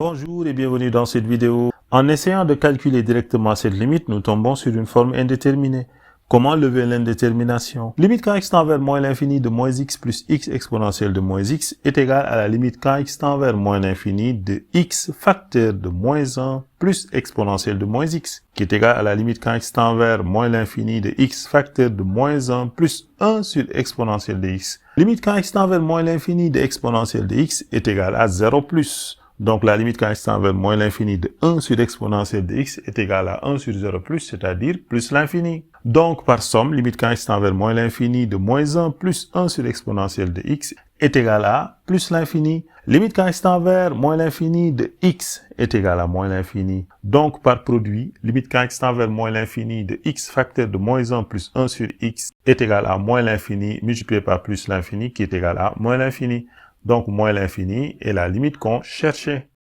Bonjour et bienvenue dans cette vidéo. En essayant de calculer directement cette limite, nous tombons sur une forme indéterminée. Comment lever l'indétermination? Limite quand x tend vers moins l'infini de moins x plus x exponentielle de moins x est égale à la limite quand x tend vers moins l'infini de x facteur de moins 1 plus exponentielle de moins x, qui est égal à la limite quand x tend vers moins l'infini de x facteur de moins 1 plus 1 sur exponentielle de x. Limite quand x tend vers moins l'infini de exponentielle de x est égale à 0 plus. Donc, la limite quand x tend vers moins l'infini de 1 sur exponentielle de x est égale à 1 sur 0 plus, c'est-à-dire plus l'infini. Donc, par somme, limite quand x tend vers moins l'infini de moins 1 plus 1 sur exponentielle de x est égale à plus l'infini. Limite quand x tend vers moins l'infini de x est égale à moins l'infini. Donc, par produit, limite quand x tend vers moins l'infini de x facteur de moins 1 plus 1 sur x est égal à moins l'infini multiplié par plus l'infini qui est égal à moins l'infini. Donc, moins l'infini est la limite qu'on cherchait.